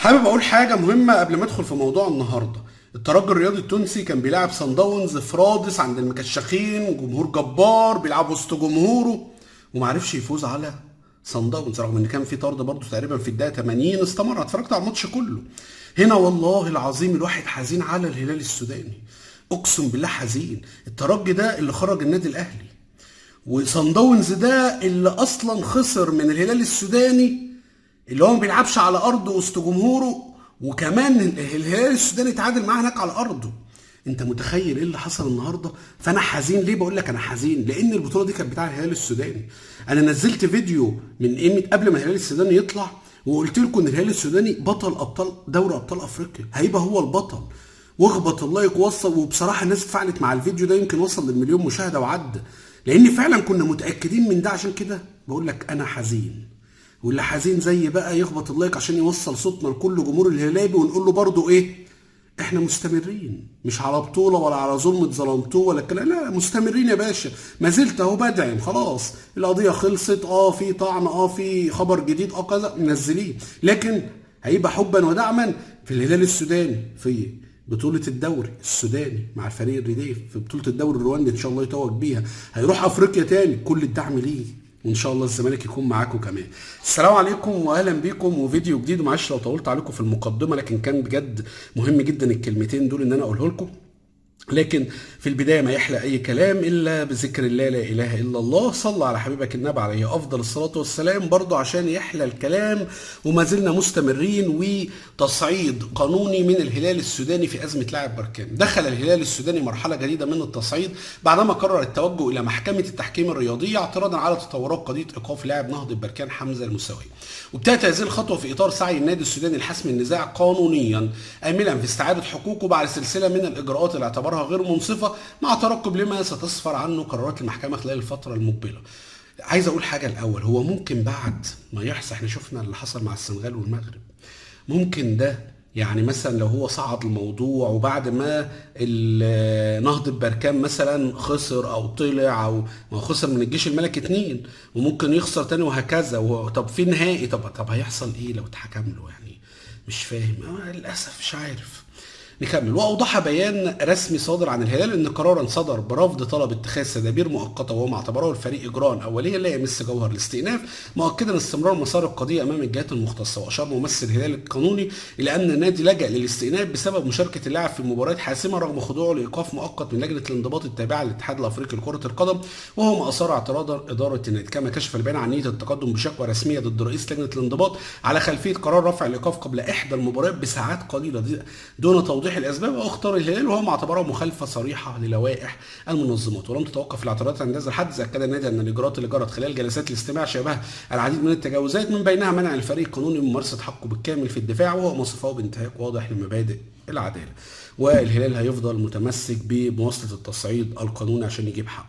حابب اقول حاجه مهمه قبل ما ادخل في موضوع النهارده. الترجي الرياضي التونسي كان بيلعب صن داونز في رادس عند المكشخين، وجمهور جبار بيلعب وسط جمهوره ومعرفش يفوز على صن داونز، رغم ان كان في طرد برضه تقريبا في الدقيقه 80. استمر، اتفرجت على الماتش كله. هنا والله العظيم الواحد حزين على الهلال السوداني، اقسم بالله حزين. الترجي ده اللي خرج النادي الاهلي، وصن داونز ده اللي اصلا خسر من الهلال السوداني، اللي هو ما بيلعبش على ارضه وسط جمهوره، وكمان الهلال السوداني اتعادل معاه هناك على ارضه. انت متخيل ايه اللي حصل النهارده؟ فانا حزين. ليه بقول لك انا حزين؟ لان البطوله دي كانت بتاع الهلال السوداني. انا نزلت فيديو من قيمه قبل ما الهلال السوداني يطلع، وقلت لكم ان الهلال السوداني بطل ابطال دوري ابطال افريقيا، هيبقى هو البطل. واخبط اللايك وصل، وبصراحه الناس اتفاعلت مع الفيديو ده، يمكن وصل للمليون مشاهده وعدى، لان فعلا كنا متاكدين من ده. عشان كده بقول لك انا حزين، واللي حزين زي بقى يخبط اللايك عشان يوصل صوتنا لكل جمهور الهلابي، ونقول له برضو ايه؟ احنا مستمرين، مش على بطولة ولا على ظلم اتظلمتوه ولا الكلام، لا، مستمرين يا باشا. ما زلت اهو بدعم. خلاص القضية خلصت، في طعن، في خبر جديد، كذا منزلين، لكن هيبقى حبا ودعما في الهلال السوداني في بطولة الدوري السوداني مع الفريق الرديف، في بطولة الدوري الرواندي ان شاء الله يتوج بيها، هيروح افريقيا تاني، كل الدعم ليه، وان شاء الله الزمالك يكون معاكم كمان. السلام عليكم واهلا بيكم وفيديو جديد. ومعلش لو طولت عليكم في المقدمه، لكن كان بجد مهم جدا الكلمتين دول ان انا اقوله لكم. لكن في البدايه ما يحلى اي كلام الا بذكر الله، لا اله الا الله. صلى على حبيبك النبي عليه افضل الصلاه والسلام، برضه عشان يحلى الكلام. وما زلنا مستمرين، وتصعيد قانوني من الهلال السوداني في ازمه لاعب بركان. دخل الهلال السوداني مرحله جديده من التصعيد بعدما قرر التوجه الى محكمه التحكيم الرياضيه اعتراضا على تطورات قضيه ايقاف لاعب نهضه بركان حمزه المساوي. وابتدت هذه الخطوه في اطار سعي النادي السوداني لحسم النزاع قانونيا، املا في استعاده حقوقه بعد سلسله من الاجراءات اللي اعتبرها غير منصفه، مع ترقب لما ستصفر عنه قرارات المحكمه خلال الفتره المقبله. عايز اقول حاجه الاول، هو ممكن بعد ما يحصل، احنا شفنا اللي حصل مع السنغال والمغرب، ممكن ده يعني مثلا لو هو صعد الموضوع وبعد ما نهضة بركان مثلا خسر او طلع، او ما خسر من الجيش الملكي 2، وممكن يخسر تاني وهكذا، طب في نهائي، طب هيحصل ايه لو اتحكم له؟ يعني مش فاهم، للاسف مش عارف. نكمل. واوضح بيان رسمي صادر عن الهلال ان قرارا صدر برفض طلب اتخاذ تدابير مؤقته، وهو ما اعتبره الفريق اجراء اوليا لا يمس جوهر الاستئناف، مؤكدا استمرار مسار القضيه امام الجهات المختصه. واشار ممثل الهلال القانوني الى ان النادي لجأ للاستئناف بسبب مشاركه اللاعب في مباريات حاسمه رغم خضوعه لايقاف مؤقت من لجنه الانضباط التابعه للاتحاد الافريقي لكره القدم، وهو ما اثار اعتراض اداره النادي. كما كشف البيان عن نيه التقدم بشكوى رسميه ضد رئيس لجنه الانضباط على خلفيه قرار رفع الايقاف قبل احدى المباريات بساعات قليله دون توضيح الاسباب. واختار الهلال وهو ما اعتبره مخالفه صريحه للوائح المنظمات. ولم تتوقف الاعتراضات عند هذا الحد، اكد النادي ان الاجراءات اللي جرت خلال جلسات الاستماع شابه العديد من التجاوزات، من بينها منع الفريق القانوني من ممارسه حقه بالكامل في الدفاع، وهو ما صفه بانتهاك واضح لمبادئ العداله. والهلال هيفضل متمسك بمواصله التصعيد القانوني عشان يجيب حقه.